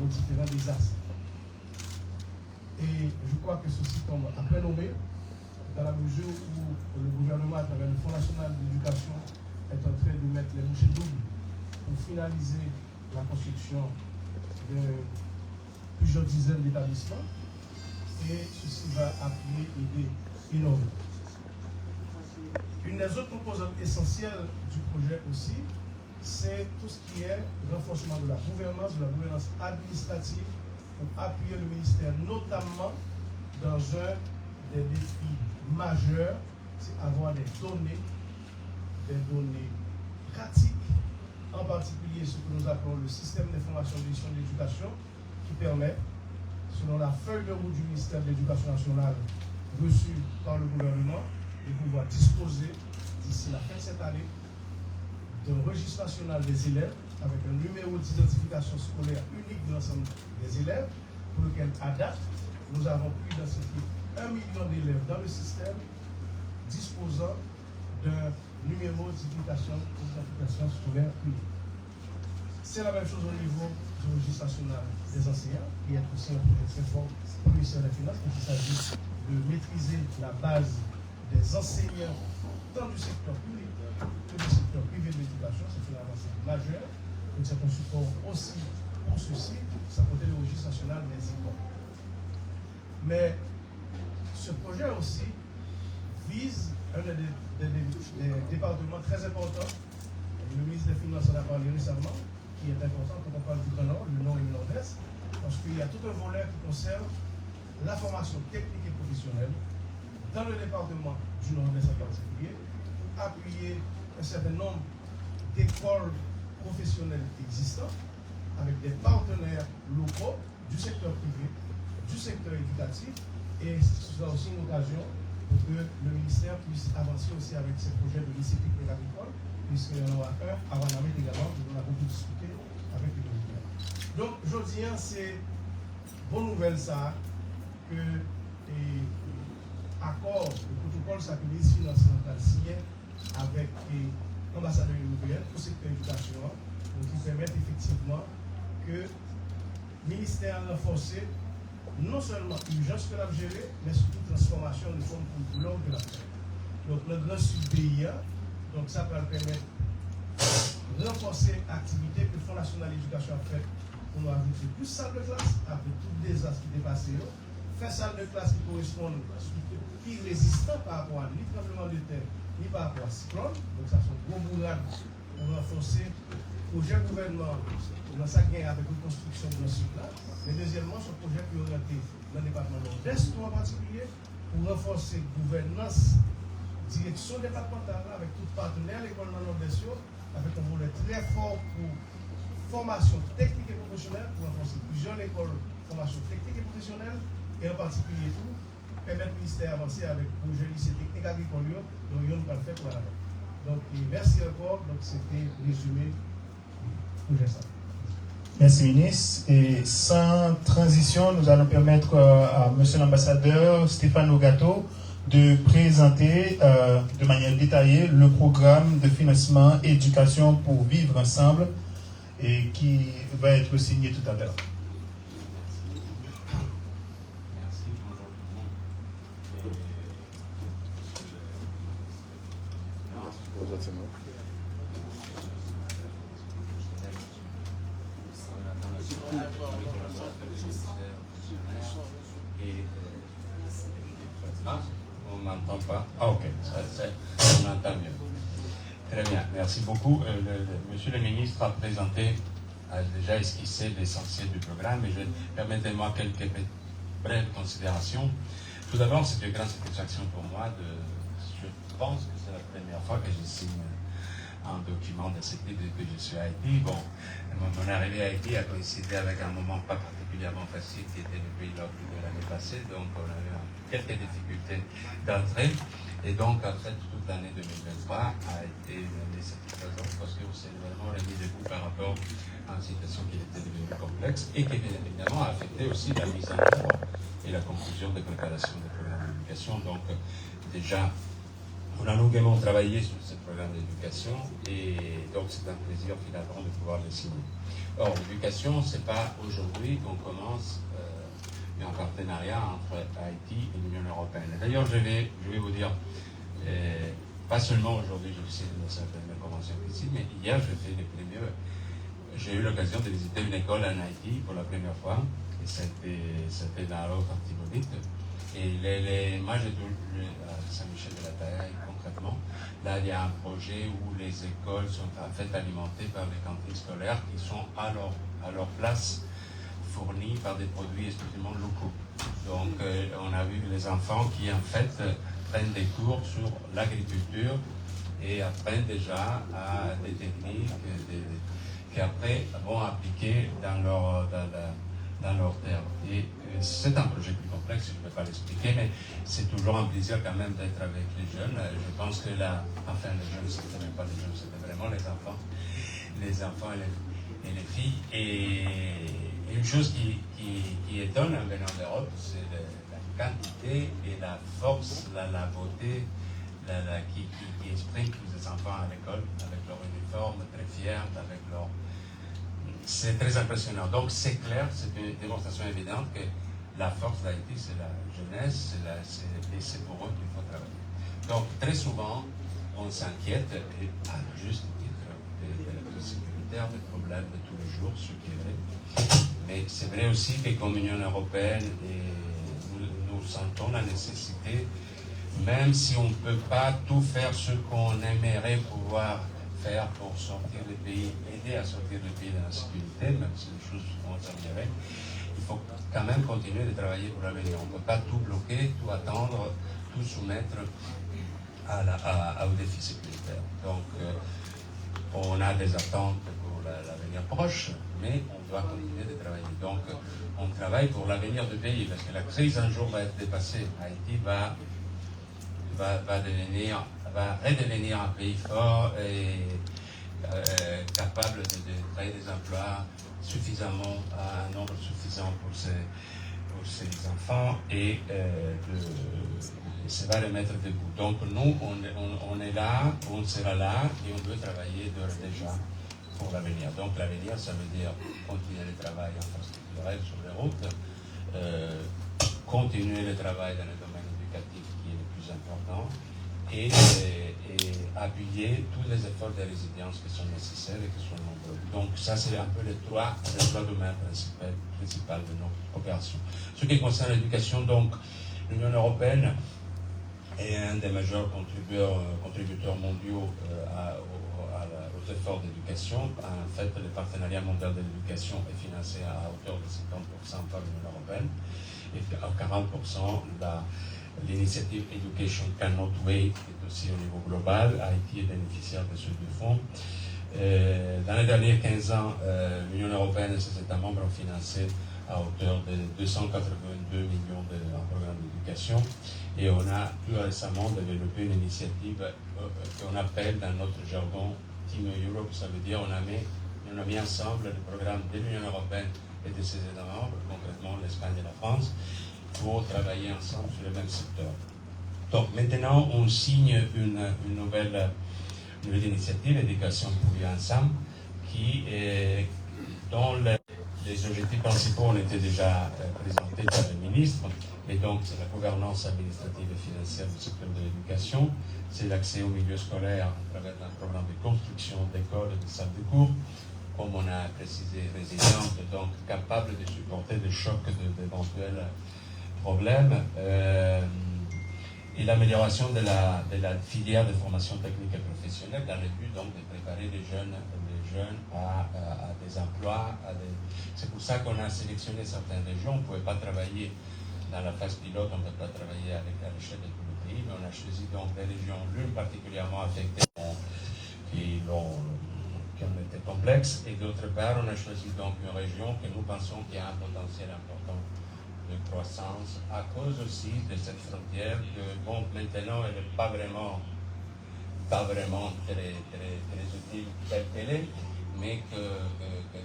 aux différents désastres. Et je crois que ceci tombe après nommé, dans la mesure où le gouvernement, à travers le Fonds national d'éducation, est en train de mettre les bouchées doubles pour finaliser la construction de plusieurs dizaines d'établissements. Et ceci va appuyer, aider énormément. Une des autres composantes essentielles du projet aussi, c'est tout ce qui est renforcement de la gouvernance administrative pour appuyer le ministère, notamment dans un des défis majeurs, c'est avoir des données pratiques, en particulier ce que nous appelons le système d'information de gestion de l'éducation, qui permet, selon la feuille de route du ministère de l'Éducation nationale reçue par le gouvernement, de pouvoir disposer d'ici la fin de cette année d'un registre national des élèves avec un numéro d'identification scolaire unique de l'ensemble des élèves pour lequel, à date, nous avons pu identifier 1 million d'élèves dans le système disposant d'un numéro d'identification scolaire unique. C'est la même chose au niveau du registre national des enseignants, qui est aussi un projet très fort pour le ministère des Finances, quand il s'agit de maîtriser la base des enseignants tant du secteur public que du secteur privé de l'éducation. C'est une avancée majeure. Donc c'est un support aussi pour ceci, ça peut être le registre national des écoles. Mais ce projet aussi vise un des départements très importants. Le ministre des Finances en a parlé récemment, qui est important quand on parle du Grand Nord, le Nord et le Nord-Est, parce qu'il y a tout un volet qui concerne la formation technique et professionnelle dans le département du Nord-Est en particulier, appuyer un certain nombre d'écoles professionnelles existantes avec des partenaires locaux du secteur privé, du secteur éducatif, et ce sera aussi une occasion pour que le ministère puisse avancer aussi avec ses projets de lycée technique agricole, puisqu'il y en aura un à Wanamé également, dont on a beaucoup discuté avec le ministère. Donc, je dis, c'est bonne nouvelle ça, que accord, le protocole, ça que le ministre des Finances signé avec l'ambassadeur européen pour le secteur éducation, qui permettent effectivement que le ministère a renforcé non seulement l'urgence que l'a gérée, mais surtout transformation de fonds pour l'homme que l'a fait. Donc, le grand sud BIA, donc ça va permettre de renforcer l'activité que le Fonds national d'éducation a fait pour nous ajouter plus de salles de classe, après tout le désastre qui est passé, faire salles de classe qui correspondent, qui résistent par rapport à ni tremblement de terre, ni par rapport à cyclone. Donc, ça sont gros bourrades pour renforcer le projet gouvernement dans sa guerre avec une construction de ce site-là. Mais deuxièmement, ce projet qui est orienté dans le département nord-est en particulier pour renforcer la gouvernance, direction départementale avec tout partenaire, l'école nord-est, avec un volet très fort pour formation technique et professionnelle, pour renforcer plusieurs écoles de formation technique et professionnelle, et en particulier tout, permettre au ministère d'avancer avec le projet lycée technique agricole, dont on va le faire pour la langue. Donc, merci encore. Donc, c'était résumé du projet ça. Merci, ministre. Et sans transition, nous allons permettre à monsieur l'ambassadeur Stéphane Ogato de présenter de manière détaillée le programme de financement éducation pour vivre ensemble et qui va être signé tout à l'heure. Merci, bonjour tout le monde. On m'entend pas. Ah, ok, on entend mieux. Très bien, merci beaucoup. Monsieur le ministre a déjà esquissé l'essentiel du programme, et permettez-moi quelques brèves considérations. Tout d'abord, c'est une grande satisfaction pour moi je pense que c'est la première fois que je signe un document de ce type depuis que je suis à Haïti. Bon, mon arrivée à Haïti a coïncidé avec un moment pas particulièrement facile qui était depuis l'octobre de l'année passée, donc on a eu quelques difficultés d'entrée, et donc en fait toute l'année 2023 a été une année satisfaisante parce qu'on s'est vraiment remis debout par rapport à une situation qui était devenue complexe et qui bien évidemment a affecté aussi la mise en œuvre et la conclusion des préparations des programmes d'éducation. Donc déjà On a longuement travaillé sur ce programme d'éducation et donc c'est un plaisir finalement de pouvoir le signer. Or, l'éducation, c'est pas aujourd'hui qu'on commence un partenariat entre Haïti et l'Union européenne. D'ailleurs, je vais vous dire, pas seulement aujourd'hui, je suis dans certaines conventions ici, mais hier, j'ai eu l'occasion de visiter une école en Haïti pour la première fois, et c'était dans l'autre Artibonite. Et moi, j'ai toujours à Saint-Michel-de-la-Taille, concrètement, là, il y a un projet où les écoles sont en fait alimentées par les cantines scolaires qui sont à leur place fournis par des produits exclusivement locaux. Donc, on a vu les enfants qui, en fait, prennent des cours sur l'agriculture et apprennent déjà à des techniques qu'après vont appliquer dans leur terre. Et c'est un projet plus complexe, je ne vais pas l'expliquer, mais c'est toujours un plaisir quand même d'être avec les jeunes. Je pense que les jeunes, c'était même pas les jeunes, c'était vraiment les enfants et les filles. Et une chose qui étonne en venant d'Europe, c'est la quantité et la force, la beauté qui expriment tous les enfants à l'école, avec leur uniforme, très fiers, avec leur... C'est très impressionnant. Donc c'est clair, c'est une démonstration évidente que la force d'Haïti, c'est la jeunesse, et c'est pour eux qu'il faut travailler. Donc très souvent, on s'inquiète, et à juste titre, de la crise sécuritaire, des problèmes de tous les jours, ce qui est vrai. Mais c'est vrai aussi que comme Union européenne, nous sentons la nécessité, même si on ne peut pas tout faire ce qu'on aimerait pouvoir faire pour sortir les pays, aider à sortir les pays de la sécurité, même si les choses vont s'améliorer, il faut quand même continuer de travailler pour l'avenir. On ne peut pas tout bloquer, tout attendre, tout soumettre au défi sécuritaire. Donc, on a des attentes pour l'avenir proche, mais on doit continuer de travailler. Donc, on travaille pour l'avenir du pays, parce que la crise un jour va être dépassée. Haïti va redevenir un pays fort et capable de créer des emplois suffisamment, à un nombre suffisant pour ses enfants et ça va les mettre debout. Donc nous, on est là, on sera là et on veut travailler déjà pour l'avenir. Donc l'avenir, ça veut dire continuer le travail infrastructurel sur les routes, continuer le travail dans le domaine éducatif qui est le plus important et appuyer tous les efforts de résilience qui sont nécessaires et qui sont nombreux. Donc ça, c'est un peu les trois domaines principaux de notre coopération. Ce qui concerne l'éducation, donc l'Union européenne est un des majeurs contributeurs mondiaux aux efforts d'éducation. En fait, le partenariat mondial de l'éducation est financé à hauteur de 50% par l'Union européenne et à 40% l'initiative Education Cannot Wait est aussi au niveau global. Haïti est bénéficiaire de ce deux fonds. Dans les derniers 15 ans, l'Union européenne et ses États membres ont financé à hauteur de 282 millions en programme d'éducation. Et on a plus récemment développé une initiative qu'on appelle dans notre jargon Team Europe. Ça veut dire on a mis ensemble le programme de l'Union européenne et de ses États membres, concrètement l'Espagne et la France, pour travailler ensemble sur le même secteur. Donc maintenant, on signe une nouvelle initiative, Éducation pour vivre ensemble, dont les objectifs principaux ont été déjà présentés par le ministre. Et donc, c'est la gouvernance administrative et financière du secteur de l'éducation, c'est l'accès au milieu scolaire à travers un programme de construction d'écoles et de salles de cours, comme on a précisé, résiliente, donc capable de supporter des chocs d'éventuels problèmes, et l'amélioration de la filière de formation technique et professionnelle dans le but donc de préparer les jeunes à des emplois. C'est pour ça qu'on a sélectionné certaines régions. On ne pouvait pas travailler dans la phase pilote, on ne peut pas travailler à l'échelle de tout le pays, mais on a choisi donc des régions, l'une particulièrement affectées qui ont été complexes, et d'autre part, on a choisi donc une région que nous pensons qui a un potentiel important de croissance à cause aussi de cette frontière que, bon, maintenant, elle n'est pas vraiment très utile telle qu'elle est, mais que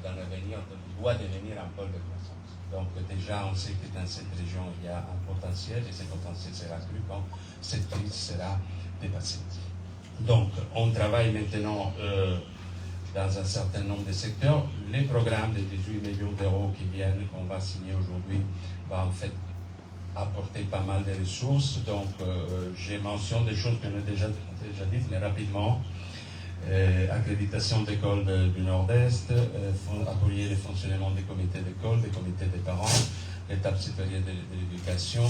dans l'avenir, doit devenir un pôle de croissance. Donc déjà, on sait que dans cette région, il y a un potentiel, et ce potentiel sera accru quand cette crise sera dépassé. Donc, on travaille maintenant dans un certain nombre de secteurs. Les programmes de 18 millions d'euros qui viennent, qu'on va signer aujourd'hui, va en fait apporter pas mal de ressources. Donc, j'ai mentionné des choses que j'ai déjà dites, mais rapidement. Accréditation d'écoles du Nord-Est, appuyer le fonctionnement des comités d'école, des comités des parents, l'étape supérieure de l'éducation,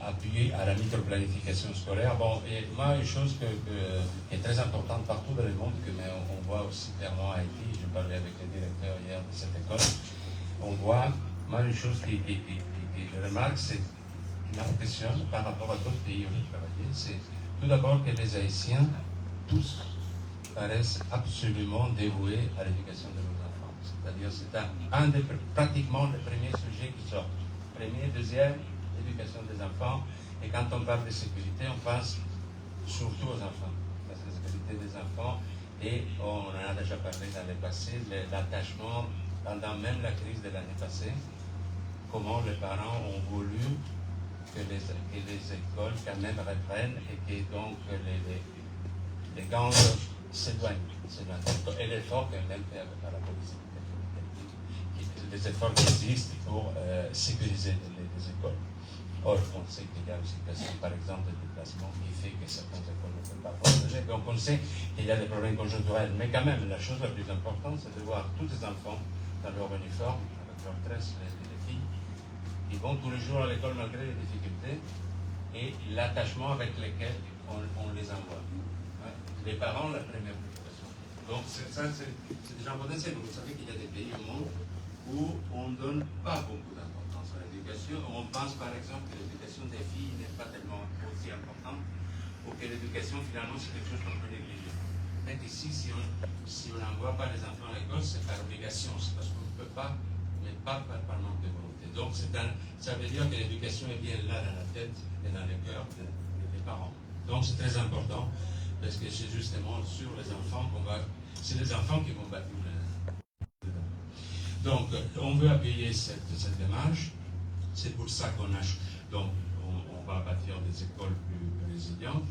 appuyer à la microplanification scolaire. Bon, et moi, une chose qui est très importante partout dans le monde, mais on voit aussi clairement à Haïti, je parlais avec le directeur hier de cette école, on voit, moi, une chose qui je remarque, c'est qui m'impressionne par rapport à d'autres pays où j'ai travaillé, c'est tout d'abord que les Haïtiens, tous paraissent absolument dévoués à l'éducation de nos enfants. C'est-à-dire c'est pratiquement le premier sujet qui sort. Premier, deuxième, éducation des enfants. Et quand on parle de sécurité, on pense surtout aux enfants. La sécurité des enfants, et on en a déjà parlé dans le passé, l'attachement pendant même la crise de l'année passée, comment les parents ont voulu que les écoles quand même reprennent et que donc les gangs s'éloignent. Et l'effort quand même fait par la police, les efforts qui existent pour sécuriser les écoles. Or, on sait qu'il y a une situation, par exemple, de déplacement qui fait que certaines écoles ne peuvent pas protéger. Donc, on sait qu'il y a des problèmes conjoncturels. Mais quand même, la chose la plus importante, c'est de voir tous les enfants dans leur uniforme, avec leur tresse, les filles, qui vont tous les jours à l'école malgré les difficultés, et l'attachement avec lequel on les envoie. Les parents, la première préoccupation. Donc, ça, c'est déjà un potentiel. Vous savez qu'il y a des pays au monde où on ne donne pas beaucoup d'importance à l'éducation. On pense, par exemple, que l'éducation des filles n'est pas tellement aussi importante, ou que l'éducation, finalement, c'est quelque chose qu'on peut négliger. Mais ici, si on n'envoie pas les enfants à l'école, c'est par obligation. C'est parce qu'on ne peut pas, mais pas par manque de volonté. Donc, ça veut dire que l'éducation est bien là dans la tête et dans le cœur des parents. Donc, c'est très important. Parce que c'est justement sur les enfants c'est les enfants qui vont bâtir. Donc, on veut appuyer cette démarche. C'est pour ça qu'on a. Donc, on va bâtir des écoles plus résilientes,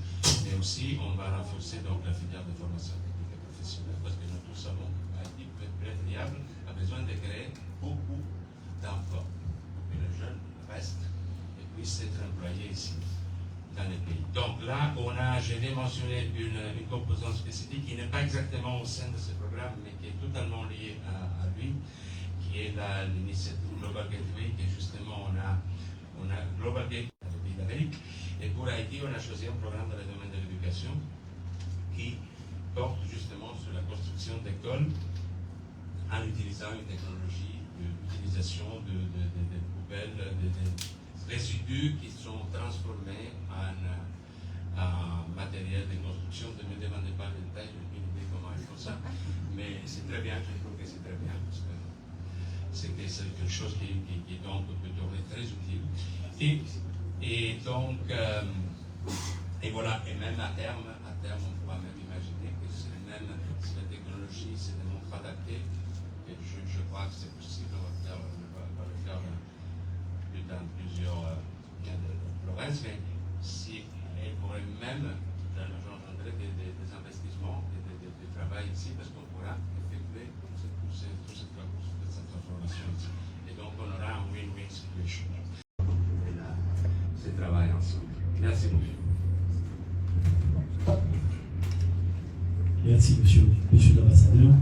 mais aussi on va renforcer donc la filière de formation technique et professionnelle, parce que nous tous savons qu'Haïti peut être viable, a besoin de créer beaucoup d'emplois pour que les jeunes restent et puissent être employés ici. Dans les pays. Donc là, je vais mentionner une composante spécifique qui n'est pas exactement au sein de ce programme, mais qui est totalement liée à lui, qui est l'initiative Global Gateway, qui justement on a Global Gateway dans les pays d'Amérique, et pour Haïti, on a choisi un programme dans le domaine de l'éducation qui porte justement sur la construction d'écoles en utilisant une technologie d'utilisation de poubelles, des résidus qui sont transformés en matériel de construction. Ne me demandez pas le détail, je n'ai aucune idée comment il faut ça, mais c'est très bien, je trouve que c'est très bien, parce que c'est quelque chose qui donc peut tourner très utile. Et donc, et voilà, et même à terme, on pourra même imaginer que si la technologie se démontre adaptée, et je crois que c'est possible, on va le faire dans plusieurs provinces, mais si elle pourrait même engendrer des investissements et du travail ici, parce qu'on pourra effectuer toute cette transformation ici. Et donc on aura un win-win situation. Et là, ce travail ensemble. Merci beaucoup. Merci, monsieur l'ambassadeur.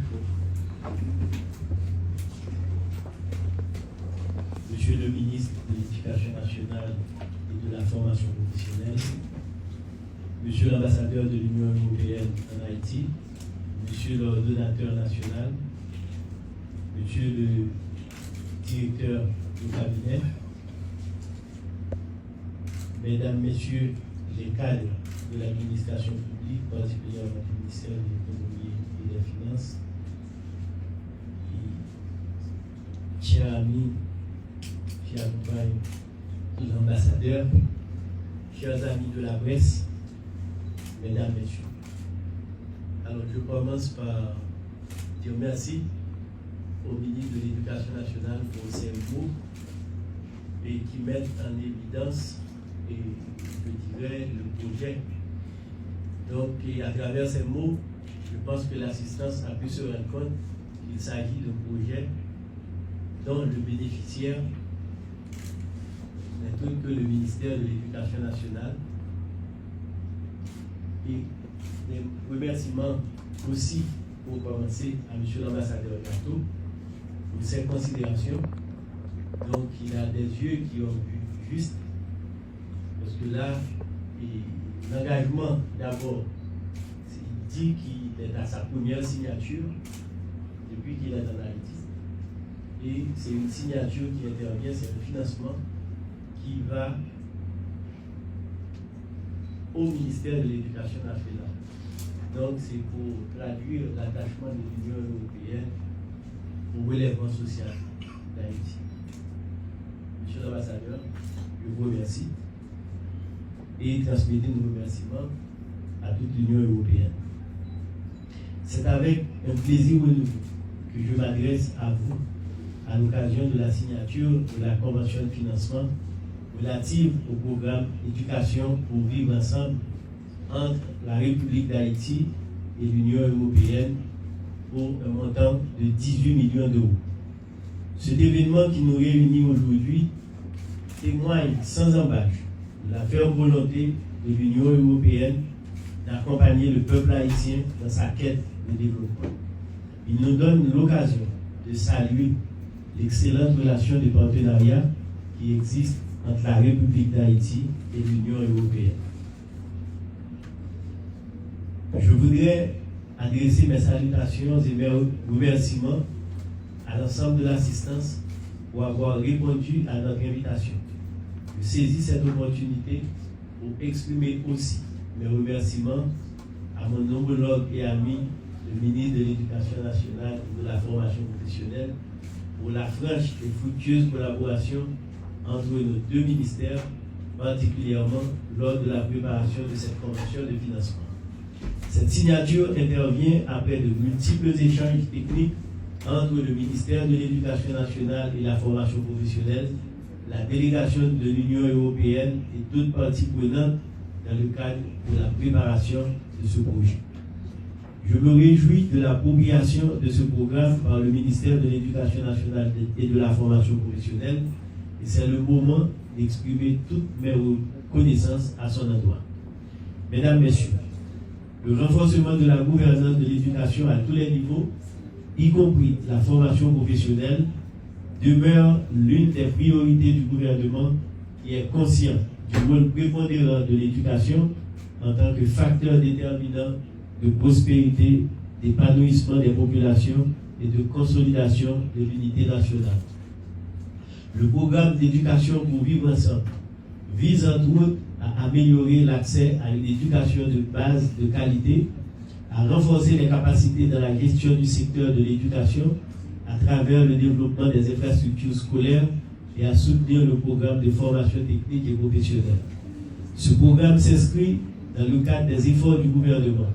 Monsieur le ministre de l'Éducation nationale et de la formation professionnelle, Monsieur l'ambassadeur de l'Union européenne en Haïti, Monsieur le donateur national, Monsieur le directeur du cabinet, Mesdames, Messieurs les cadres de l'administration publique, particulièrement du ministère de l'Économie et des Finances, chers amis qui accompagnent l'ambassadeur, chers amis de la presse, Mesdames, Messieurs. Alors je commence par dire merci au ministre de l'Éducation nationale pour ces mots et qui mettent en évidence et je dirais, le projet. Donc, et à travers ces mots, je pense que l'assistance a pu se rendre compte qu'il s'agit d'un projet dont le bénéficiaire n'est autre que le ministère de l'Éducation nationale. Et des remerciements aussi, pour commencer, à M. l'ambassadeur Gato pour ses considérations. Donc, il a des yeux qui ont vu juste, parce que là, l'engagement, d'abord, il dit qu'il est à sa première signature depuis qu'il est en Haïti. Et c'est une signature qui intervient, c'est un financement qui va au ministère de l'Éducation nationale. Donc, c'est pour traduire l'attachement de l'Union européenne au relèvement social d'Haïti. Monsieur l'ambassadeur, je vous remercie et transmettez nos remerciements à toute l'Union européenne. C'est avec un plaisir renouvelé que je m'adresse à vous à l'occasion de la signature de la convention de financement relative au programme Éducation pour vivre ensemble entre la République d'Haïti et l'Union européenne pour un montant de 18 millions d'euros. Cet événement qui nous réunit aujourd'hui témoigne sans embâche de la ferme volonté de l'Union européenne d'accompagner le peuple haïtien dans sa quête de développement. Il nous donne l'occasion de saluer l'excellente relation de partenariat qui existe entre la République d'Haïti et l'Union européenne. Je voudrais adresser mes salutations et mes remerciements à l'ensemble de l'assistance pour avoir répondu à notre invitation. Je saisis cette opportunité pour exprimer aussi mes remerciements à mon homologue et ami, le ministre de l'Éducation nationale et de la formation professionnelle, pour la franche et fructueuse collaboration entre nos deux ministères, particulièrement lors de la préparation de cette convention de financement. Cette signature intervient après de multiples échanges techniques entre le ministère de l'Éducation nationale et la formation professionnelle, la délégation de l'Union européenne et toutes parties prenantes dans le cadre de la préparation de ce projet. Je me réjouis de l'appropriation de ce programme par le ministère de l'Éducation nationale et de la formation professionnelle, et c'est le moment d'exprimer toutes mes reconnaissances à son endroit. Mesdames, Messieurs, le renforcement de la gouvernance de l'éducation à tous les niveaux, y compris la formation professionnelle, demeure l'une des priorités du gouvernement qui est conscient du rôle prépondérant de l'éducation en tant que facteur déterminant de prospérité, d'épanouissement des populations et de consolidation de l'unité nationale. Le programme d'éducation pour vivre ensemble vise entre autres à améliorer l'accès à une éducation de base de qualité, à renforcer les capacités dans la gestion du secteur de l'éducation à travers le développement des infrastructures scolaires et à soutenir le programme de formation technique et professionnelle. Ce programme s'inscrit dans le cadre des efforts du gouvernement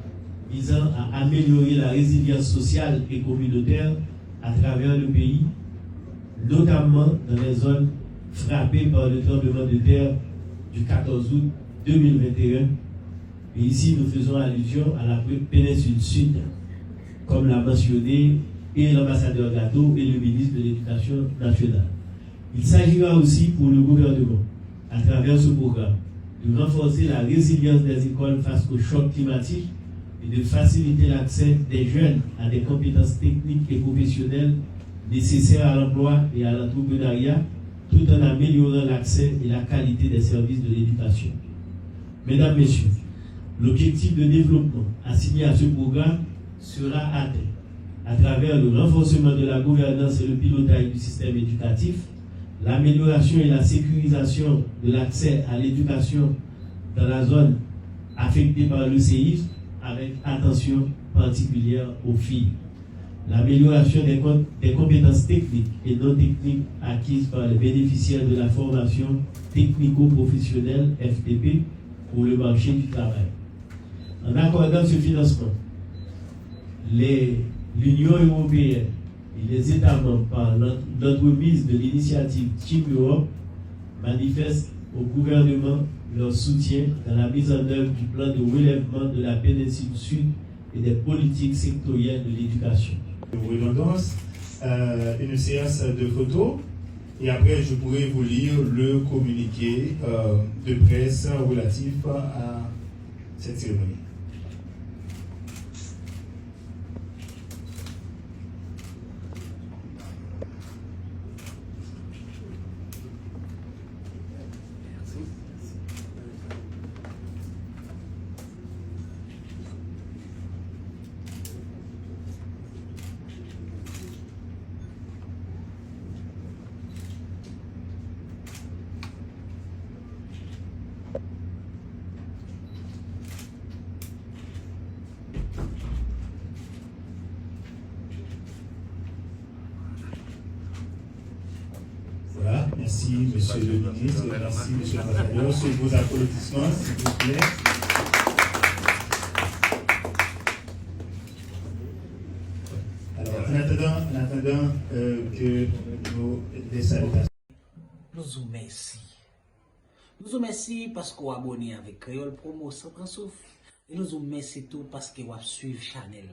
visant à améliorer la résilience sociale et communautaire à travers le pays, notamment dans les zones frappées par le tremblement de terre du 14 août 2021. Et ici, nous faisons allusion à la péninsule sud, comme l'a mentionné et l'ambassadeur Gato et le ministre de l'Éducation nationale. Il s'agira aussi pour le gouvernement, à travers ce programme, de renforcer la résilience des écoles face au choc climatique et de faciliter l'accès des jeunes à des compétences techniques et professionnelles nécessaires à l'emploi et à l'entrepreneuriat, tout en améliorant l'accès et la qualité des services de l'éducation. Mesdames, Messieurs, l'objectif de développement assigné à ce programme sera atteint à travers le renforcement de la gouvernance et le pilotage du système éducatif, l'amélioration et la sécurisation de l'accès à l'éducation dans la zone affectée par le séisme, avec attention particulière aux filles, l'amélioration des compétences techniques et non techniques acquises par les bénéficiaires de la formation technico-professionnelle FTP pour le marché du travail. En accordant ce financement, l'Union européenne et les États membres, par l'entremise de l'initiative Team Europe, manifestent au gouvernement leur soutien dans la mise en œuvre du plan de relèvement de la péninsule sud et des politiques sectorielles de l'éducation. Redondance, une séance de photos et après je pourrai vous lire le communiqué de presse relatif à cette cérémonie. Voilà, merci Monsieur le ministre, merci Monsieur l'ambassadeur. Sur vos applaudissements, s'il vous plaît. Alors, en attendant que les salutations. Nous vous remercions. Nous vous remercions parce que vous abonnez avec Créole Promo sans prendre souffle. Et nous vous remercions tout parce que vous suivez Chanel.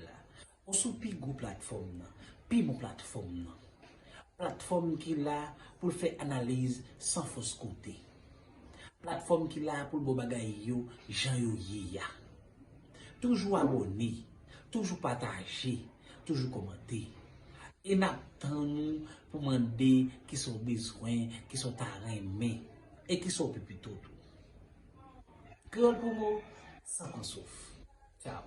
Vous suivez Go plateforme, puis mon plateforme. Plateforme qui est là pour faire analyse sans fausse côté. Plateforme qui est là pour le bagay yo, Jean yo ya. Toujours abonné, toujours partagé, toujours commenté. Et n'attendons pour demander qui sont besoin, qui sont aimés et qui sont plutôt tout. Créole Promo, sans qu'on souffre. Ciao.